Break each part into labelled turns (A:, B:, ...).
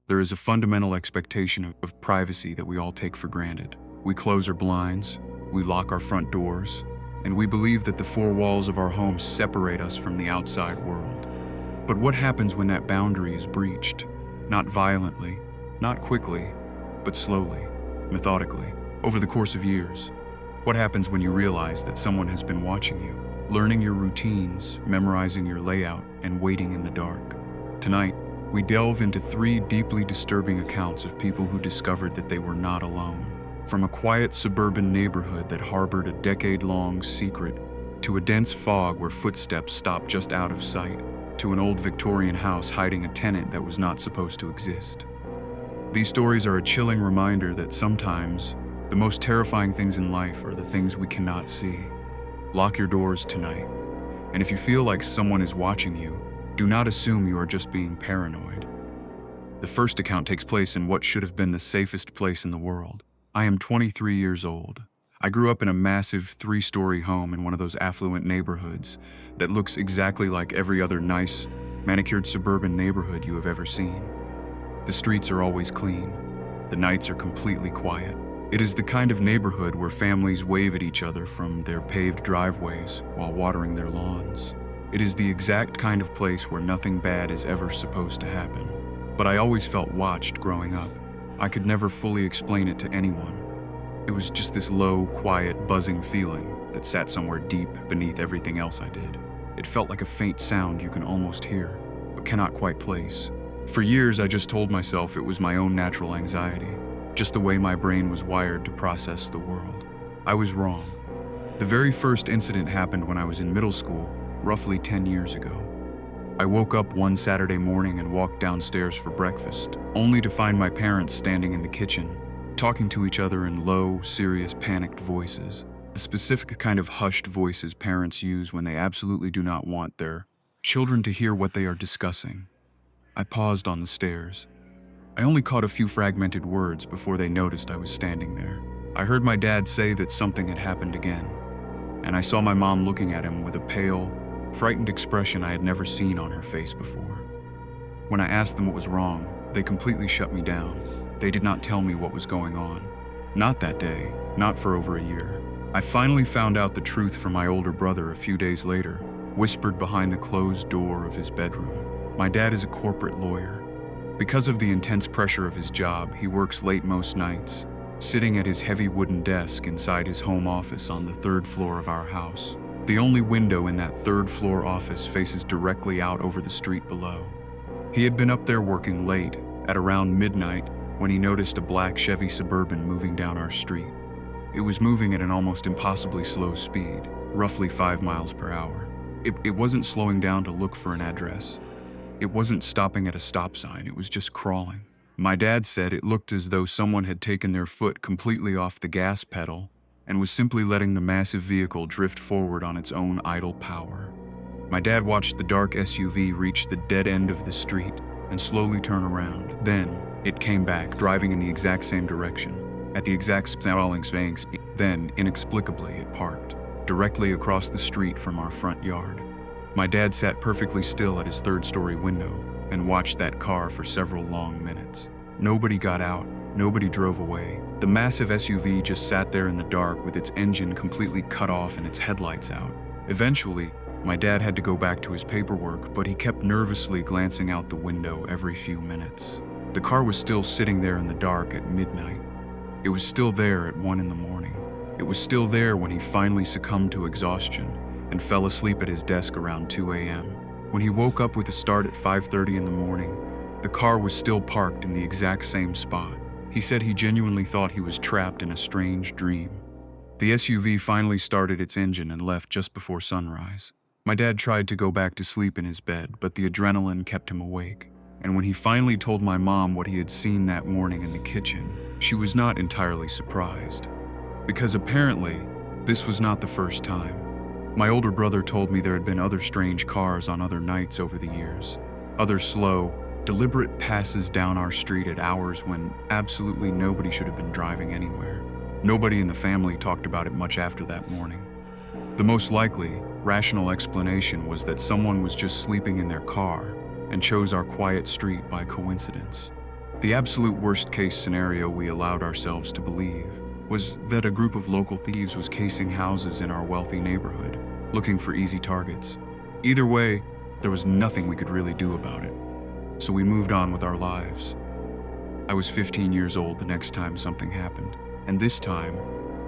A: there is a fundamental expectation of privacy that we all take for granted. We close our blinds, we lock our front doors, and we believe that the four walls of our homes separate us from the outside world. But what happens when that boundary is breached? Not violently, not quickly, but slowly, methodically, over the course of years. What happens when you realize that someone has been watching you, learning your routines, memorizing your layout, and waiting in the dark? Tonight, we delve into three deeply disturbing accounts of people who discovered that they were not alone. From a quiet suburban neighborhood that harbored a decade-long secret, to a dense fog where footsteps stopped just out of sight, to an old Victorian house hiding a tenant that was not supposed to exist. These stories are a chilling reminder that sometimes the most terrifying things in life are the things we cannot see. Lock your doors tonight, and if you feel like someone is watching you, do not assume you are just being paranoid. The first account takes place in what should have been the safest place in the world. I am 23 years old. I grew up in a massive 3-story home in one of those affluent neighborhoods that looks exactly like every other nice, manicured suburban neighborhood you have ever seen. The streets are always clean. The nights are completely quiet. It is the kind of neighborhood where families wave at each other from their paved driveways while watering their lawns. It is the exact kind of place where nothing bad is ever supposed to happen. But I always felt watched growing up. I could never fully explain it to anyone. It was just this low, quiet, buzzing feeling that sat somewhere deep beneath everything else I did. It felt like a faint sound you can almost hear, but cannot quite place. For years, I just told myself it was my own natural anxiety, just the way my brain was wired to process the world. I was wrong. The very first incident happened when I was in middle school, roughly 10 years ago. I woke up one Saturday morning and walked downstairs for breakfast, only to find my parents standing in the kitchen, talking to each other in low, serious, panicked voices. The specific kind of hushed voices parents use when they absolutely do not want their children to hear what they are discussing. I paused on the stairs. I only caught a few fragmented words before they noticed I was standing there. I heard my dad say that something had happened again, and I saw my mom looking at him with a pale, frightened expression I had never seen on her face before. When I asked them what was wrong, they completely shut me down. They did not tell me what was going on. Not that day, not for over a year. I finally found out the truth from my older brother a few days later, whispered behind the closed door of his bedroom. My dad is a corporate lawyer. Because of the intense pressure of his job, he works late most nights, sitting at his heavy wooden desk inside his home office on the 3rd floor of our house. The only window in that 3rd floor office faces directly out over the street below. He had been up there working late, at around midnight, when he noticed a black Chevy Suburban moving down our street. It was moving at an almost impossibly slow speed, roughly 5 miles per hour. It wasn't slowing down to look for an address. It wasn't stopping at a stop sign, it was just crawling. My dad said it looked as though someone had taken their foot completely off the gas pedal and was simply letting the massive vehicle drift forward on its own idle power. My dad watched the dark SUV reach the dead end of the street and slowly turn around. Then, it came back, driving in the exact same direction, at the exact sprawling speed. Then, inexplicably, it parked, directly across the street from our front yard. My dad sat perfectly still at his 3rd-story window and watched that car for several long minutes. Nobody got out, nobody drove away. The massive SUV just sat there in the dark with its engine completely cut off and its headlights out. Eventually, my dad had to go back to his paperwork, but he kept nervously glancing out the window every few minutes. The car was still sitting there in the dark at midnight. It was still there at 1 in the morning. It was still there when he finally succumbed to exhaustion and fell asleep at his desk around 2 a.m. When he woke up with a start at 5:30 in the morning, the car was still parked in the exact same spot. He said he genuinely thought he was trapped in a strange dream. The SUV finally started its engine and left just before sunrise. My dad tried to go back to sleep in his bed, but the adrenaline kept him awake. And when he finally told my mom what he had seen that morning in the kitchen, she was not entirely surprised. Because apparently, this was not the first time. My older brother told me there had been other strange cars on other nights over the years. Other slow, deliberate passes down our street at hours when absolutely nobody should have been driving anywhere. Nobody in the family talked about it much after that morning. The most likely, rational explanation was that someone was just sleeping in their car and chose our quiet street by coincidence. The absolute worst-case scenario we allowed ourselves to believe was that a group of local thieves was casing houses in our wealthy neighborhood, looking for easy targets. Either way, there was nothing we could really do about it, so we moved on with our lives. I was 15 years old the next time something happened, and this time,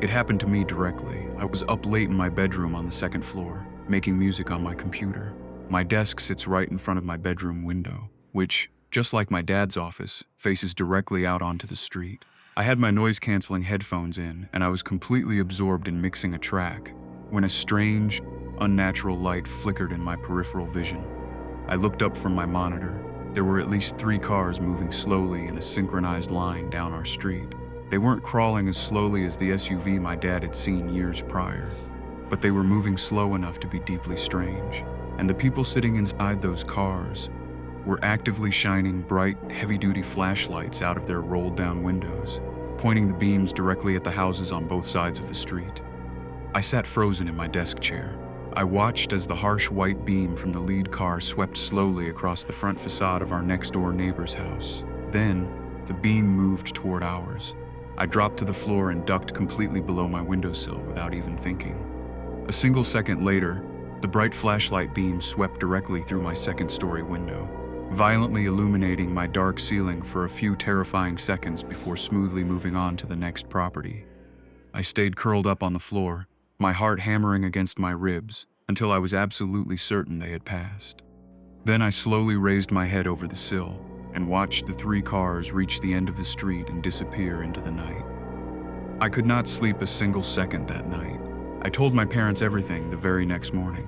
A: it happened to me directly. I was up late in my bedroom on the second floor, making music on my computer. My desk sits right in front of my bedroom window, which, just like my dad's office, faces directly out onto the street. I had my noise-canceling headphones in, and I was completely absorbed in mixing a track, when a strange, unnatural light flickered in my peripheral vision. I looked up from my monitor. There were at least 3 cars moving slowly in a synchronized line down our street. They weren't crawling as slowly as the SUV my dad had seen years prior, but they were moving slow enough to be deeply strange. And the people sitting inside those cars were actively shining bright, heavy-duty flashlights out of their rolled-down windows, pointing the beams directly at the houses on both sides of the street. I sat frozen in my desk chair. I watched as the harsh white beam from the lead car swept slowly across the front facade of our next-door neighbor's house. Then, the beam moved toward ours. I dropped to the floor and ducked completely below my windowsill without even thinking. A single second later, the bright flashlight beam swept directly through my second-story window, violently illuminating my dark ceiling for a few terrifying seconds before smoothly moving on to the next property. I stayed curled up on the floor, my heart hammering against my ribs, until I was absolutely certain they had passed. Then I slowly raised my head over the sill and watched the 3 cars reach the end of the street and disappear into the night. I could not sleep a single second that night. I told my parents everything the very next morning.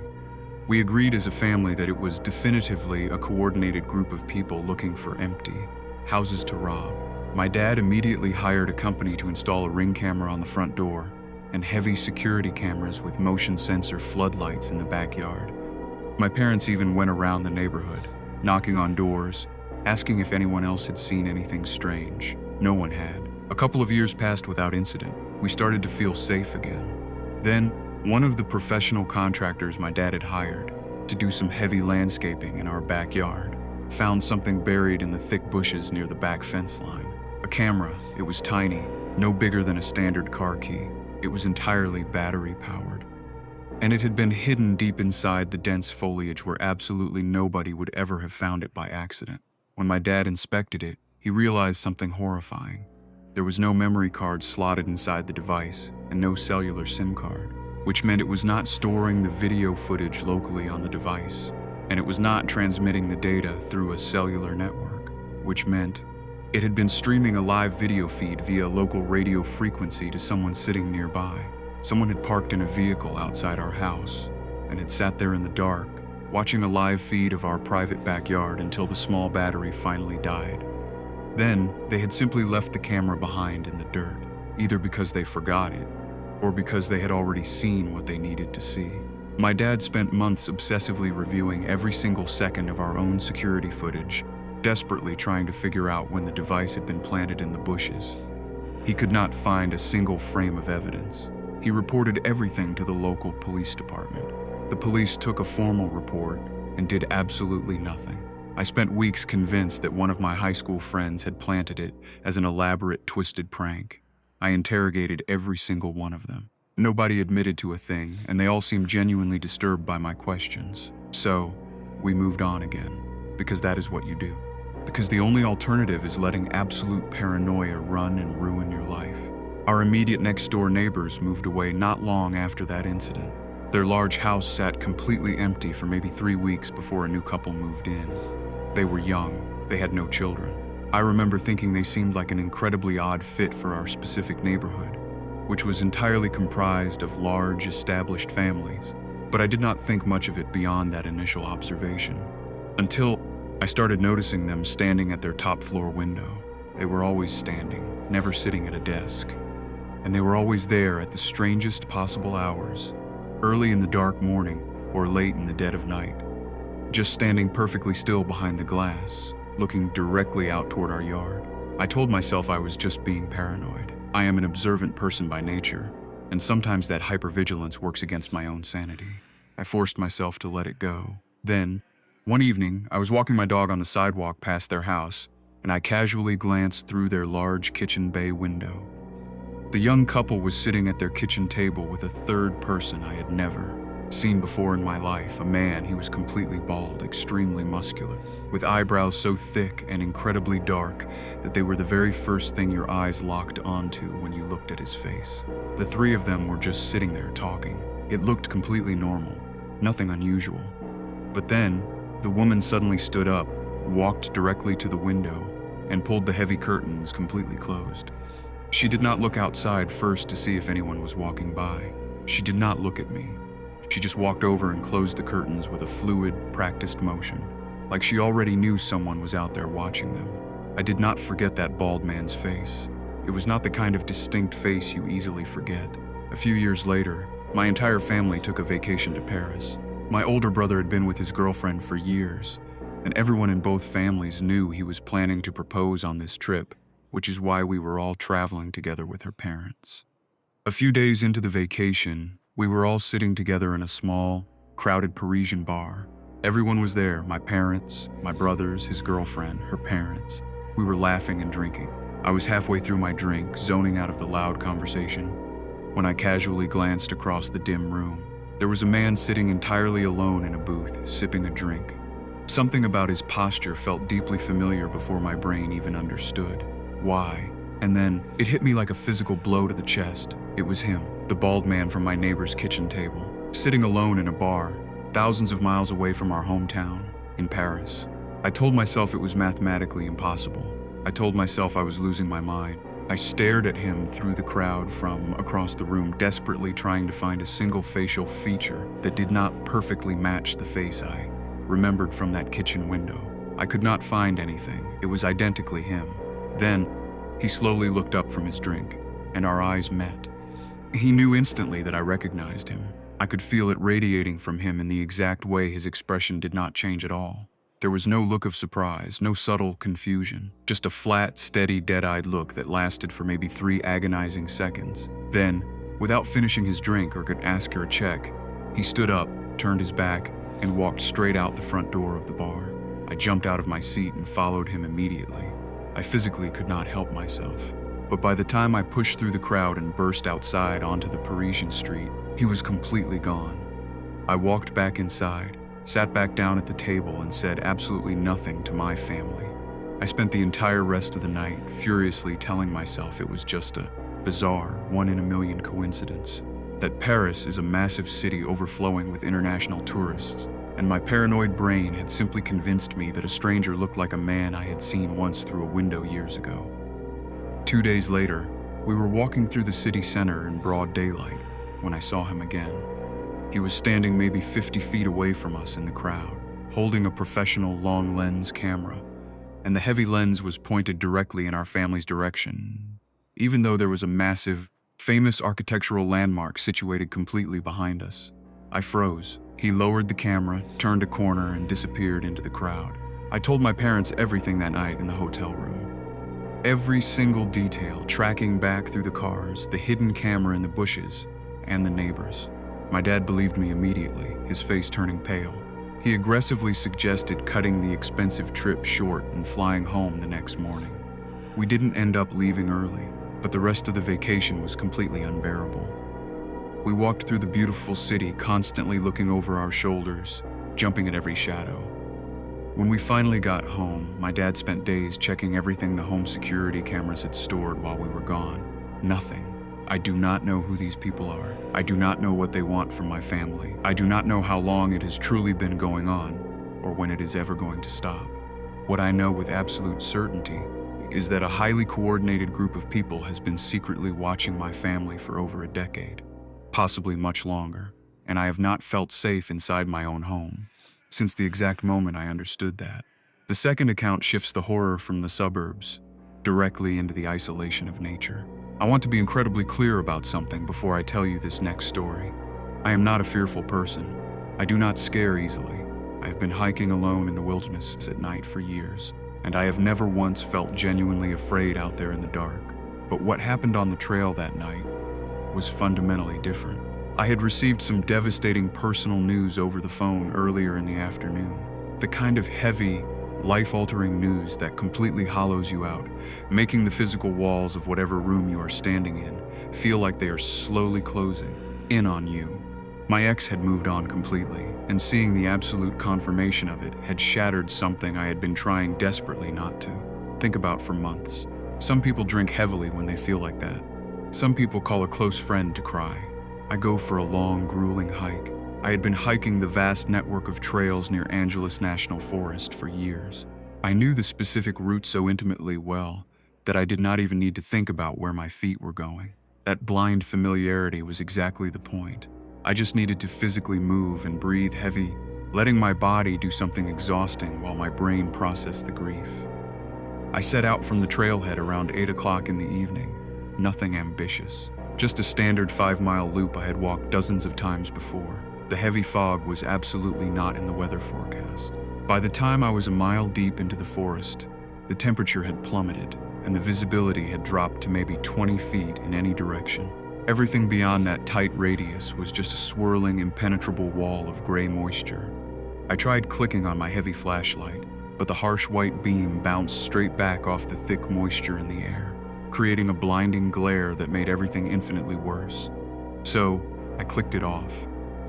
A: We agreed as a family that it was definitively a coordinated group of people looking for empty houses to rob. My dad immediately hired a company to install a Ring camera on the front door and heavy security cameras with motion sensor floodlights in the backyard. My parents even went around the neighborhood, knocking on doors, asking if anyone else had seen anything strange. No one had. A couple of years passed without incident. We started to feel safe again. Then, one of the professional contractors my dad had hired to do some heavy landscaping in our backyard found something buried in the thick bushes near the back fence line. A camera. It was tiny, no bigger than a standard car key. It was entirely battery-powered. And it had been hidden deep inside the dense foliage where absolutely nobody would ever have found it by accident. When my dad inspected it, he realized something horrifying. There was no memory card slotted inside the device, and no cellular SIM card, which meant it was not storing the video footage locally on the device, and it was not transmitting the data through a cellular network, which meant it had been streaming a live video feed via local radio frequency to someone sitting nearby. Someone had parked in a vehicle outside our house, and had sat there in the dark, watching a live feed of our private backyard until the small battery finally died. Then, they had simply left the camera behind in the dirt, either because they forgot it, or because they had already seen what they needed to see. My dad spent months obsessively reviewing every single second of our own security footage, desperately trying to figure out when the device had been planted in the bushes. He could not find a single frame of evidence. He reported everything to the local police department. The police took a formal report and did absolutely nothing. I spent weeks convinced that one of my high school friends had planted it as an elaborate, twisted prank. I interrogated every single one of them. Nobody admitted to a thing, and they all seemed genuinely disturbed by my questions. So, we moved on again, because that is what you do. Because the only alternative is letting absolute paranoia run and ruin your life. Our immediate next-door neighbors moved away not long after that incident. Their large house sat completely empty for maybe 3 weeks before a new couple moved in. They were young. They had no children. I remember thinking they seemed like an incredibly odd fit for our specific neighborhood, which was entirely comprised of large, established families, but I did not think much of it beyond that initial observation. Until I started noticing them standing at their top floor window. They were always standing, never sitting at a desk. And they were always there at the strangest possible hours, early in the dark morning or late in the dead of night, just standing perfectly still behind the glass, looking directly out toward our yard. I told myself I was just being paranoid. I am an observant person by nature, and sometimes that hypervigilance works against my own sanity. I forced myself to let it go. Then, one evening, I was walking my dog on the sidewalk past their house, and I casually glanced through their large kitchen bay window. The young couple was sitting at their kitchen table with a third person I had never seen before in my life, a man. He was completely bald, extremely muscular, with eyebrows so thick and incredibly dark that they were the very first thing your eyes locked onto when you looked at his face. The three of them were just sitting there talking. It looked completely normal, nothing unusual. But then, the woman suddenly stood up, walked directly to the window, and pulled the heavy curtains completely closed. She did not look outside first to see if anyone was walking by. She did not look at me. She just walked over and closed the curtains with a fluid, practiced motion, like she already knew someone was out there watching them. I did not forget that bald man's face. It was not the kind of distinct face you easily forget. A few years later, my entire family took a vacation to Paris. My older brother had been with his girlfriend for years, and everyone in both families knew he was planning to propose on this trip, which is why we were all traveling together with her parents. A few days into the vacation, we were all sitting together in a small, crowded Parisian bar. Everyone was there, my parents, my brothers, his girlfriend, her parents. We were laughing and drinking. I was halfway through my drink, zoning out of the loud conversation, when I casually glanced across the dim room. There was a man sitting entirely alone in a booth, sipping a drink. Something about his posture felt deeply familiar before my brain even understood why. And then, it hit me like a physical blow to the chest. It was him, the bald man from my neighbor's kitchen table, sitting alone in a bar, thousands of miles away from our hometown, in Paris. I told myself it was mathematically impossible. I told myself I was losing my mind. I stared at him through the crowd from across the room, desperately trying to find a single facial feature that did not perfectly match the face I remembered from that kitchen window. I could not find anything. It was identically him. Then, he slowly looked up from his drink, and our eyes met. He knew instantly that I recognized him. I could feel it radiating from him in the exact way his expression did not change at all. There was no look of surprise, no subtle confusion, just a flat, steady, dead-eyed look that lasted for maybe 3 agonizing seconds. Then, without finishing his drink or could ask her a check, he stood up, turned his back, and walked straight out the front door of the bar. I jumped out of my seat and followed him immediately. I physically could not help myself. But by the time I pushed through the crowd and burst outside onto the Parisian street, he was completely gone. I walked back inside, sat back down at the table, and said absolutely nothing to my family. I spent the entire rest of the night furiously telling myself it was just a bizarre, one-in-a-million coincidence, that Paris is a massive city overflowing with international tourists, and my paranoid brain had simply convinced me that a stranger looked like a man I had seen once through a window years ago. 2 days later, we were walking through the city center in broad daylight when I saw him again. He was standing maybe 50 feet away from us in the crowd, holding a professional long lens camera, and the heavy lens was pointed directly in our family's direction, even though there was a massive, famous architectural landmark situated completely behind us. I froze. He lowered the camera, turned a corner, and disappeared into the crowd. I told my parents everything that night in the hotel room. Every single detail, tracking back through the cars, the hidden camera in the bushes, and the neighbors. My dad believed me immediately, his face turning pale. He aggressively suggested cutting the expensive trip short and flying home the next morning. We didn't end up leaving early, but the rest of the vacation was completely unbearable. We walked through the beautiful city, constantly looking over our shoulders, jumping at every shadow. When we finally got home, my dad spent days checking everything the home security cameras had stored while we were gone. Nothing. I do not know who these people are. I do not know what they want from my family. I do not know how long it has truly been going on, or when it is ever going to stop. What I know with absolute certainty is that a highly coordinated group of people has been secretly watching my family for over a decade, possibly much longer, and I have not felt safe inside my own home since the exact moment I understood that. The second account shifts the horror from the suburbs directly into the isolation of nature. I want to be incredibly clear about something before I tell you this next story. I am not a fearful person. I do not scare easily. I have been hiking alone in the wilderness at night for years, and I have never once felt genuinely afraid out there in the dark. But what happened on the trail that night was fundamentally different. I had received some devastating personal news over the phone earlier in the afternoon. The kind of heavy, life-altering news that completely hollows you out, making the physical walls of whatever room you are standing in feel like they are slowly closing in on you. My ex had moved on completely, and seeing the absolute confirmation of it had shattered something I had been trying desperately not to think about for months. Some people drink heavily when they feel like that. Some people call a close friend to cry. I go for a long, grueling hike. I had been hiking the vast network of trails near Angeles National Forest for years. I knew the specific route so intimately well that I did not even need to think about where my feet were going. That blind familiarity was exactly the point. I just needed to physically move and breathe heavy, letting my body do something exhausting while my brain processed the grief. I set out from the trailhead around 8 o'clock in the evening. Nothing ambitious. Just a standard 5-mile loop I had walked dozens of times before. The heavy fog was absolutely not in the weather forecast. By the time I was a mile deep into the forest, the temperature had plummeted, and the visibility had dropped to maybe 20 feet in any direction. Everything beyond that tight radius was just a swirling, impenetrable wall of gray moisture. I tried clicking on my heavy flashlight, but the harsh white beam bounced straight back off the thick moisture in the air, creating a blinding glare that made everything infinitely worse. So, I clicked it off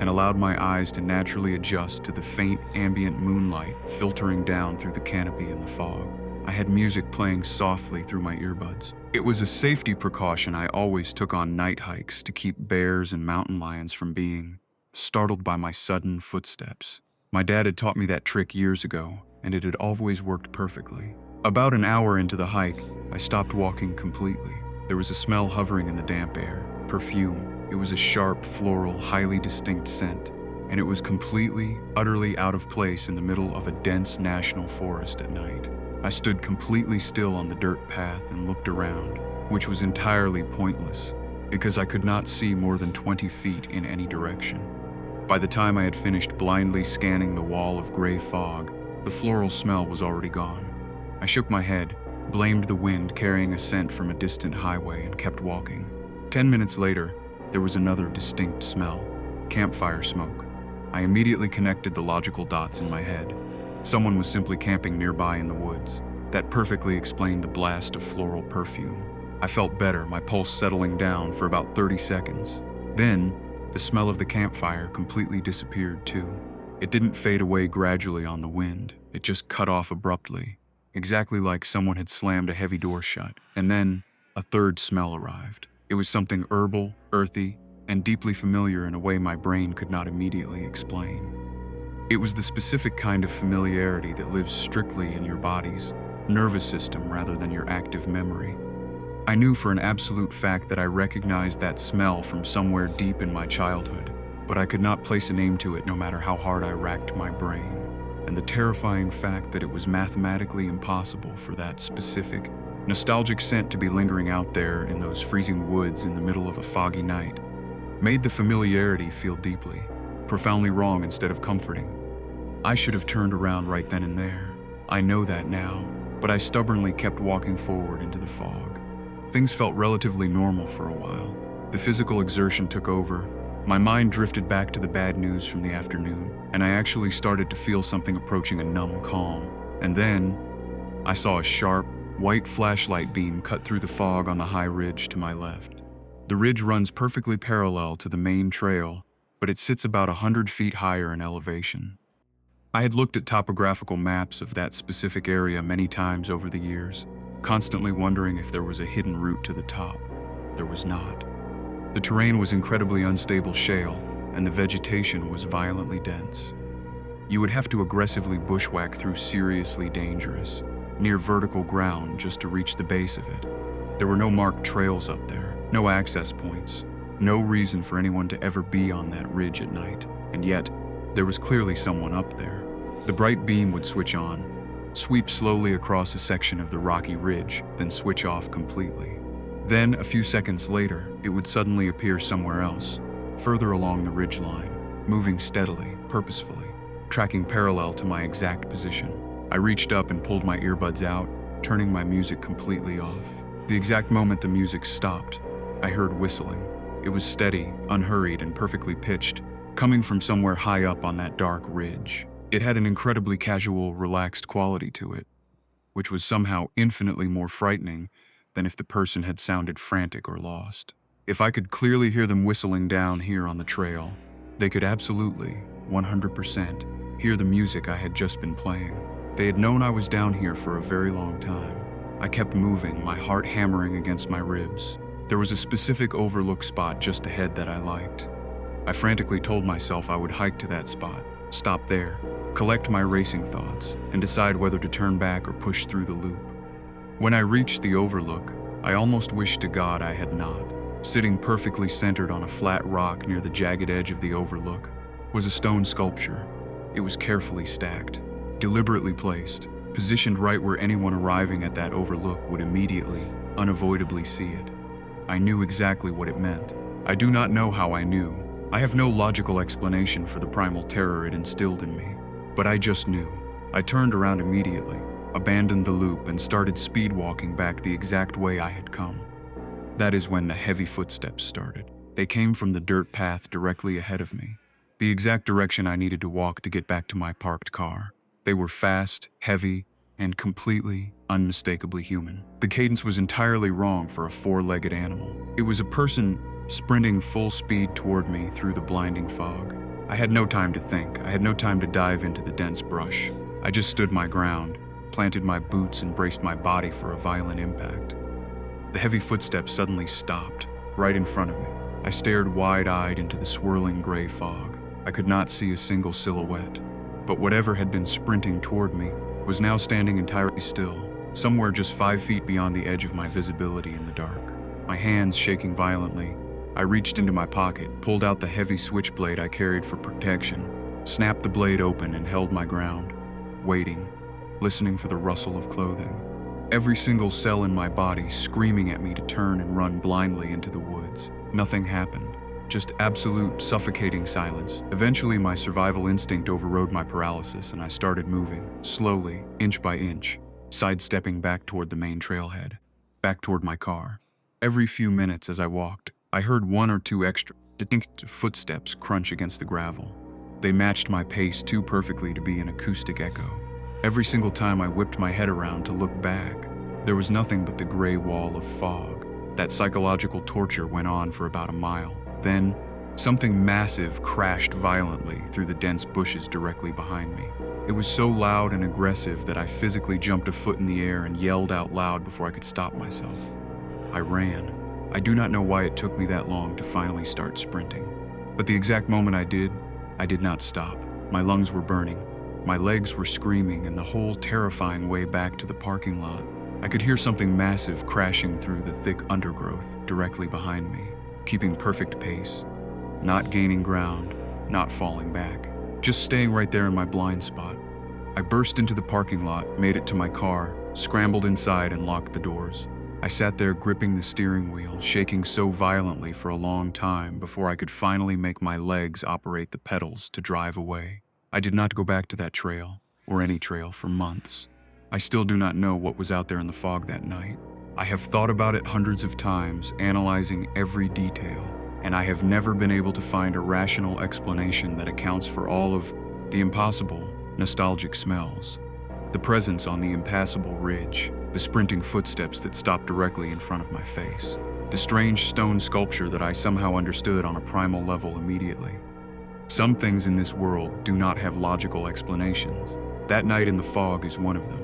A: and allowed my eyes to naturally adjust to the faint ambient moonlight filtering down through the canopy in the fog. I had music playing softly through my earbuds. It was a safety precaution I always took on night hikes to keep bears and mountain lions from being startled by my sudden footsteps. My dad had taught me that trick years ago, and it had always worked perfectly. About an hour into the hike, I stopped walking completely. There was a smell hovering in the damp air, perfume. It was a sharp, floral, highly distinct scent, and it was completely, utterly out of place in the middle of a dense national forest at night. I stood completely still on the dirt path and looked around, which was entirely pointless, because I could not see more than 20 feet in any direction. By the time I had finished blindly scanning the wall of gray fog, the floral smell was already gone. I shook my head, blamed the wind carrying a scent from a distant highway, and kept walking. 10 minutes later, there was another distinct smell: campfire smoke. I immediately connected the logical dots in my head. Someone was simply camping nearby in the woods. That perfectly explained the blast of floral perfume. I felt better, my pulse settling down for about 30 seconds. Then, the smell of the campfire completely disappeared too. It didn't fade away gradually on the wind. It just cut off abruptly, exactly like someone had slammed a heavy door shut. And then, a third smell arrived. It was something herbal, earthy, and deeply familiar in a way my brain could not immediately explain. It was the specific kind of familiarity that lives strictly in your body's nervous system rather than your active memory. I knew for an absolute fact that I recognized that smell from somewhere deep in my childhood, but I could not place a name to it no matter how hard I racked my brain. And the terrifying fact that it was mathematically impossible for that specific, nostalgic scent to be lingering out there in those freezing woods in the middle of a foggy night made the familiarity feel deeply, profoundly wrong instead of comforting. I should have turned around right then and there. I know that now, but I stubbornly kept walking forward into the fog. Things felt relatively normal for a while. The physical exertion took over. My mind drifted back to the bad news from the afternoon, and I actually started to feel something approaching a numb calm. And then, I saw a sharp, white flashlight beam cut through the fog on the high ridge to my left. The ridge runs perfectly parallel to the main trail, but it sits about 100 feet higher in elevation. I had looked at topographical maps of that specific area many times over the years, constantly wondering if there was a hidden route to the top. There was not. The terrain was incredibly unstable shale, and the vegetation was violently dense. You would have to aggressively bushwhack through seriously dangerous, near vertical ground just to reach the base of it. There were no marked trails up there, no access points, no reason for anyone to ever be on that ridge at night, and yet, there was clearly someone up there. The bright beam would switch on, sweep slowly across a section of the rocky ridge, then switch off completely. Then, a few seconds later, it would suddenly appear somewhere else, further along the ridge line, moving steadily, purposefully, tracking parallel to my exact position. I reached up and pulled my earbuds out, turning my music completely off. The exact moment the music stopped, I heard whistling. It was steady, unhurried, and perfectly pitched, coming from somewhere high up on that dark ridge. It had an incredibly casual, relaxed quality to it, which was somehow infinitely more frightening than if the person had sounded frantic or lost. If I could clearly hear them whistling down here on the trail, they could absolutely, 100%, hear the music I had just been playing. They had known I was down here for a very long time. I kept moving, my heart hammering against my ribs. There was a specific overlook spot just ahead that I liked. I frantically told myself I would hike to that spot, stop there, collect my racing thoughts, and decide whether to turn back or push through the loop. When I reached the overlook, I almost wished to God I had not. Sitting perfectly centered on a flat rock near the jagged edge of the overlook was a stone sculpture. It was carefully stacked, deliberately placed, positioned right where anyone arriving at that overlook would immediately, unavoidably see it. I knew exactly what it meant. I do not know how I knew. I have no logical explanation for the primal terror it instilled in me, but I just knew. I turned around immediately, abandoned the loop, and started speed walking back the exact way I had come. That is when the heavy footsteps started. They came from the dirt path directly ahead of me, the exact direction I needed to walk to get back to my parked car. They were fast, heavy, and completely, unmistakably human. The cadence was entirely wrong for a four-legged animal. It was a person sprinting full speed toward me through the blinding fog. I had no time to think. I had no time to dive into the dense brush. I just stood my ground, planted my boots, and braced my body for a violent impact. The heavy footsteps suddenly stopped, right in front of me. I stared wide-eyed into the swirling gray fog. I could not see a single silhouette, but whatever had been sprinting toward me was now standing entirely still, somewhere just 5 feet beyond the edge of my visibility in the dark. My hands shaking violently, I reached into my pocket, pulled out the heavy switchblade I carried for protection, snapped the blade open, and held my ground, waiting, listening for the rustle of clothing. Every single cell in my body screaming at me to turn and run blindly into the woods. Nothing happened, just absolute suffocating silence. Eventually, my survival instinct overrode my paralysis, and I started moving, slowly, inch by inch, sidestepping back toward the main trailhead, back toward my car. Every few minutes as I walked, I heard one or two extra, distinct footsteps crunch against the gravel. They matched my pace too perfectly to be an acoustic echo. Every single time I whipped my head around to look back, there was nothing but the gray wall of fog. That psychological torture went on for about a mile. Then, something massive crashed violently through the dense bushes directly behind me. It was so loud and aggressive that I physically jumped a foot in the air and yelled out loud before I could stop myself. I ran. I do not know why it took me that long to finally start sprinting. But the exact moment I did not stop. My lungs were burning. My legs were screaming, and the whole terrifying way back to the parking lot, I could hear something massive crashing through the thick undergrowth directly behind me, keeping perfect pace, not gaining ground, not falling back, just staying right there in my blind spot. I burst into the parking lot, made it to my car, scrambled inside, and locked the doors. I sat there gripping the steering wheel, shaking so violently for a long time before I could finally make my legs operate the pedals to drive away. I did not go back to that trail, or any trail, for months. I still do not know what was out there in the fog that night. I have thought about it hundreds of times, analyzing every detail, and I have never been able to find a rational explanation that accounts for all of the impossible, nostalgic smells, the presence on the impassable ridge, the sprinting footsteps that stopped directly in front of my face, the strange stone sculpture that I somehow understood on a primal level immediately. Some things in this world do not have logical explanations. That night in the fog is one of them.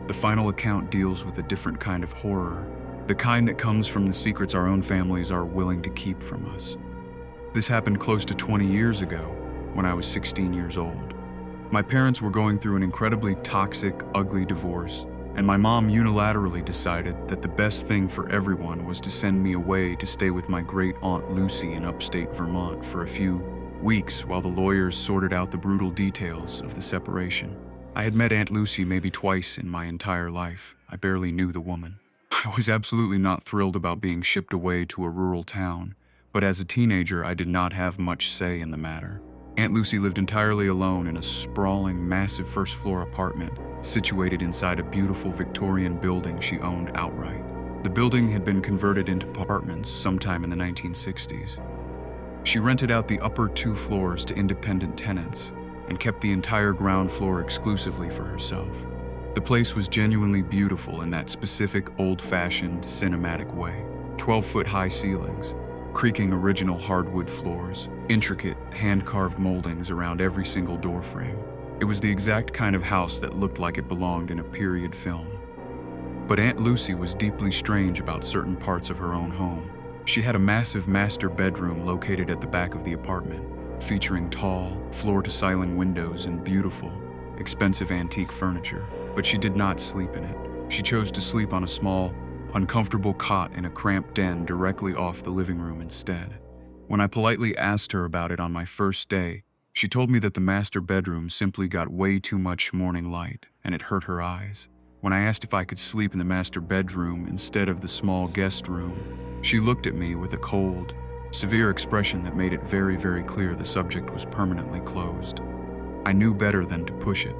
A: The final account deals with a different kind of horror, the kind that comes from the secrets our own families are willing to keep from us. This happened close to 20 years ago, when I was 16 years old. My parents were going through an incredibly toxic, ugly divorce, and my mom unilaterally decided that the best thing for everyone was to send me away to stay with my great aunt Lucy in upstate Vermont for a few weeks while the lawyers sorted out the brutal details of the separation. I had met Aunt Lucy maybe twice in my entire life. I barely knew the woman. I was absolutely not thrilled about being shipped away to a rural town, but as a teenager, I did not have much say in the matter. Aunt Lucy lived entirely alone in a sprawling, massive first-floor apartment situated inside a beautiful Victorian building she owned outright. The building had been converted into apartments sometime in the 1960s. She rented out the upper 2 floors to independent tenants, and kept the entire ground floor exclusively for herself. The place was genuinely beautiful in that specific old-fashioned cinematic way. 12-foot-high ceilings, creaking original hardwood floors, intricate hand-carved moldings around every single door frame. It was the exact kind of house that looked like it belonged in a period film. But Aunt Lucy was deeply strange about certain parts of her own home. She had a massive master bedroom located at the back of the apartment, featuring tall, floor-to-ceiling windows and beautiful, expensive antique furniture. But she did not sleep in it. She chose to sleep on a small, uncomfortable cot in a cramped den directly off the living room instead. When I politely asked her about it on my first day, she told me that the master bedroom simply got way too much morning light, and it hurt her eyes. When I asked if I could sleep in the master bedroom instead of the small guest room, she looked at me with a cold, severe expression that made it very, very clear the subject was permanently closed. I knew better than to push it.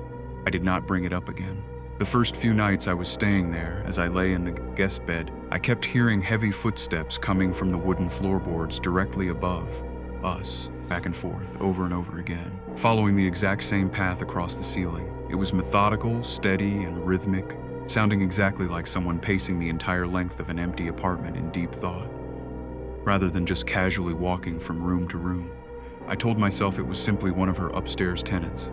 A: I did not bring it up again. The first few nights I was staying there, as I lay in the guest bed, I kept hearing heavy footsteps coming from the wooden floorboards directly above us, back and forth, over and over again, following the exact same path across the ceiling. It was methodical, steady, and rhythmic, sounding exactly like someone pacing the entire length of an empty apartment in deep thought, rather than just casually walking from room to room. I told myself it was simply one of her upstairs tenants,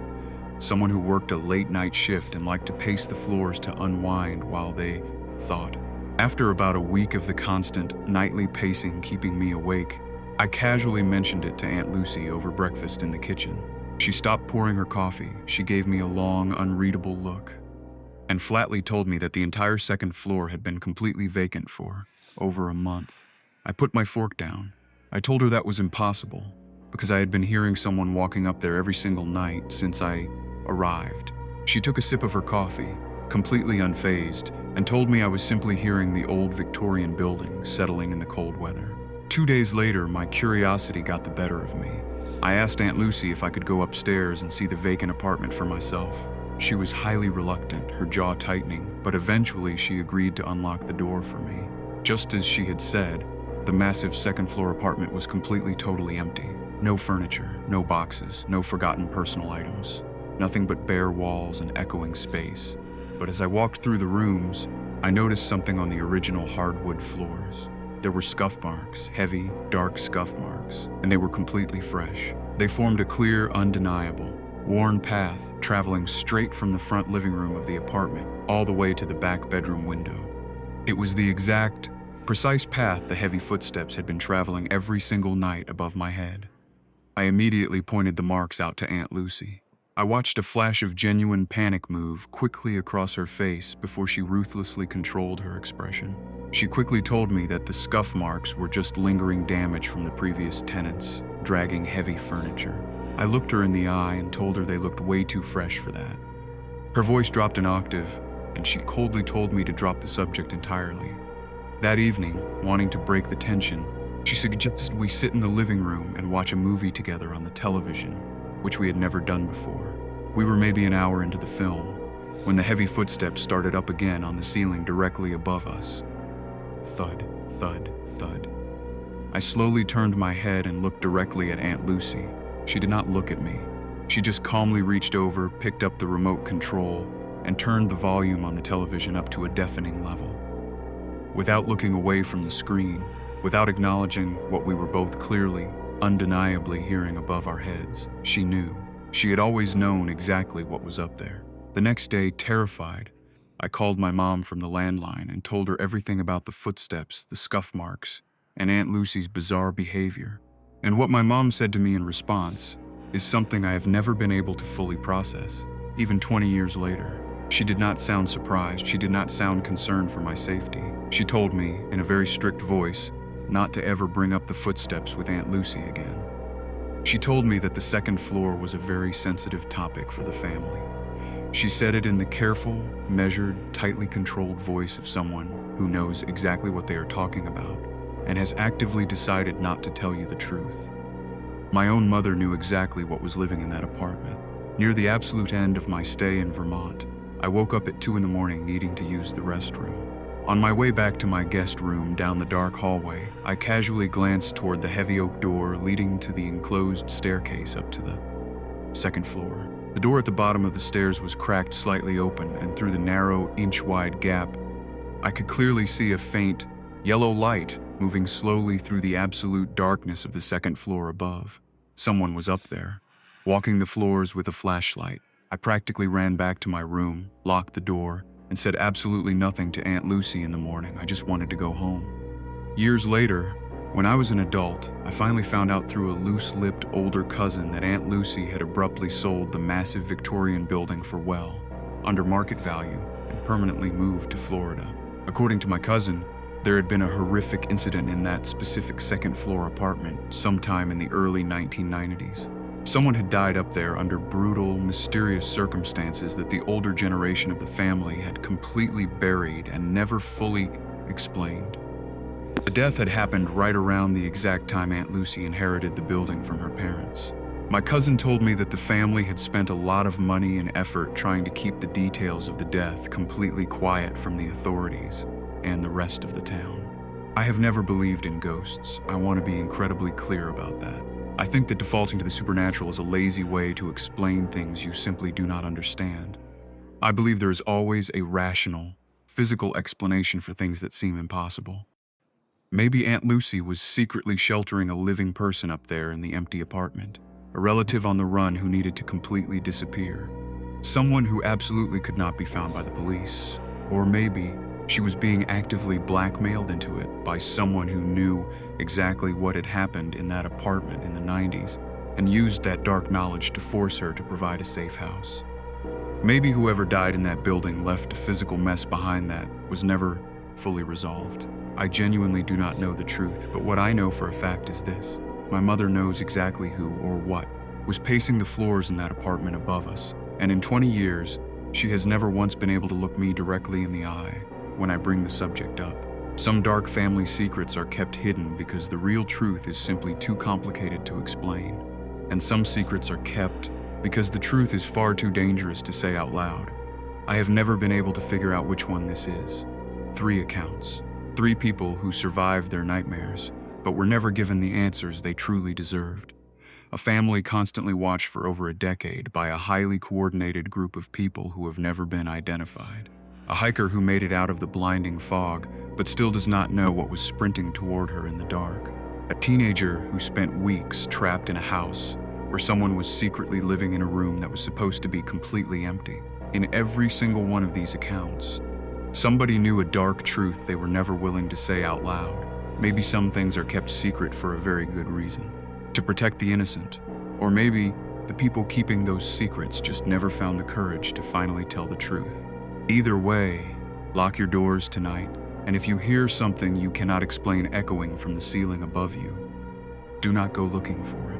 A: someone who worked a late-night shift and liked to pace the floors to unwind while they thought. After about a week of the constant, nightly pacing keeping me awake, I casually mentioned it to Aunt Lucy over breakfast in the kitchen. She stopped pouring her coffee, she gave me a long, unreadable look, and flatly told me that the entire second floor had been completely vacant for over a month. I put my fork down. I told her that was impossible, because I had been hearing someone walking up there every single night since I arrived. She took a sip of her coffee, completely unfazed, and told me I was simply hearing the old Victorian building settling in the cold weather. 2 days later, my curiosity got the better of me. I asked Aunt Lucy if I could go upstairs and see the vacant apartment for myself. She was highly reluctant, her jaw tightening, but eventually she agreed to unlock the door for me. Just as she had said, the massive second-floor apartment was completely, totally empty. No furniture, no boxes, no forgotten personal items. Nothing but bare walls and echoing space. But as I walked through the rooms, I noticed something on the original hardwood floors. There were scuff marks, heavy, dark scuff marks, and they were completely fresh. They formed a clear, undeniable, worn path traveling straight from the front living room of the apartment all the way to the back bedroom window. It was the exact, precise path the heavy footsteps had been traveling every single night above my head. I immediately pointed the marks out to Aunt Lucy. I watched a flash of genuine panic move quickly across her face before she ruthlessly controlled her expression. She quickly told me that the scuff marks were just lingering damage from the previous tenants, dragging heavy furniture. I looked her in the eye and told her they looked way too fresh for that. Her voice dropped an octave, and she coldly told me to drop the subject entirely. That evening, wanting to break the tension, she suggested we sit in the living room and watch a movie together on the television, which we had never done before. We were maybe an hour into the film, when the heavy footsteps started up again on the ceiling directly above us. Thud, thud, thud. I slowly turned my head and looked directly at Aunt Lucy. She did not look at me. She just calmly reached over, picked up the remote control, and turned the volume on the television up to a deafening level. Without looking away from the screen, without acknowledging what we were both clearly, undeniably hearing above our heads, she knew. She had always known exactly what was up there. The next day, terrified, I called my mom from the landline and told her everything about the footsteps, the scuff marks, and Aunt Lucy's bizarre behavior. And what my mom said to me in response is something I have never been able to fully process, even 20 years later. She did not sound surprised. She did not sound concerned for my safety. She told me, in a very strict voice, not to ever bring up the footsteps with Aunt Lucy again. She told me that the second floor was a very sensitive topic for the family. She said it in the careful, measured, tightly controlled voice of someone who knows exactly what they are talking about and has actively decided not to tell you the truth. My own mother knew exactly what was living in that apartment. Near the absolute end of my stay in Vermont, I woke up at 2 a.m. needing to use the restroom. On my way back to my guest room down the dark hallway, I casually glanced toward the heavy oak door leading to the enclosed staircase up to the second floor. The door at the bottom of the stairs was cracked slightly open, and through the narrow, inch-wide gap, I could clearly see a faint, yellow light moving slowly through the absolute darkness of the second floor above. Someone was up there, walking the floors with a flashlight. I practically ran back to my room, locked the door, and said absolutely nothing to Aunt Lucy in the morning. I just wanted to go home. Years later, when I was an adult, I finally found out through a loose-lipped older cousin that Aunt Lucy had abruptly sold the massive Victorian building for well, under market value, and permanently moved to Florida. According to my cousin, there had been a horrific incident in that specific second-floor apartment sometime in the early 1990s. Someone had died up there under brutal, mysterious circumstances that the older generation of the family had completely buried and never fully explained. The death had happened right around the exact time Aunt Lucy inherited the building from her parents. My cousin told me that the family had spent a lot of money and effort trying to keep the details of the death completely quiet from the authorities and the rest of the town. I have never believed in ghosts. I want to be incredibly clear about that. I think that defaulting to the supernatural is a lazy way to explain things you simply do not understand. I believe there is always a rational, physical explanation for things that seem impossible. Maybe Aunt Lucy was secretly sheltering a living person up there in the empty apartment, a relative on the run who needed to completely disappear, someone who absolutely could not be found by the police, or maybe she was being actively blackmailed into it by someone who knew exactly what had happened in that apartment in the 90s and used that dark knowledge to force her to provide a safe house. Maybe whoever died in that building left a physical mess behind that was never fully resolved. I genuinely do not know the truth, but what I know for a fact is this. My mother knows exactly who or what was pacing the floors in that apartment above us, and in 20 years, she has never once been able to look me directly in the eye when I bring the subject up. Some dark family secrets are kept hidden because the real truth is simply too complicated to explain, and some secrets are kept because the truth is far too dangerous to say out loud. I have never been able to figure out which one this is. 3 accounts. 3 people who survived their nightmares, but were never given the answers they truly deserved. A family constantly watched for over a decade by a highly coordinated group of people who have never been identified. A hiker who made it out of the blinding fog, but still does not know what was sprinting toward her in the dark. A teenager who spent weeks trapped in a house where someone was secretly living in a room that was supposed to be completely empty. In every single one of these accounts, somebody knew a dark truth they were never willing to say out loud. Maybe some things are kept secret for a very good reason, to protect the innocent. Or maybe the people keeping those secrets just never found the courage to finally tell the truth. Either way, lock your doors tonight, and if you hear something you cannot explain echoing from the ceiling above you, do not go looking for it.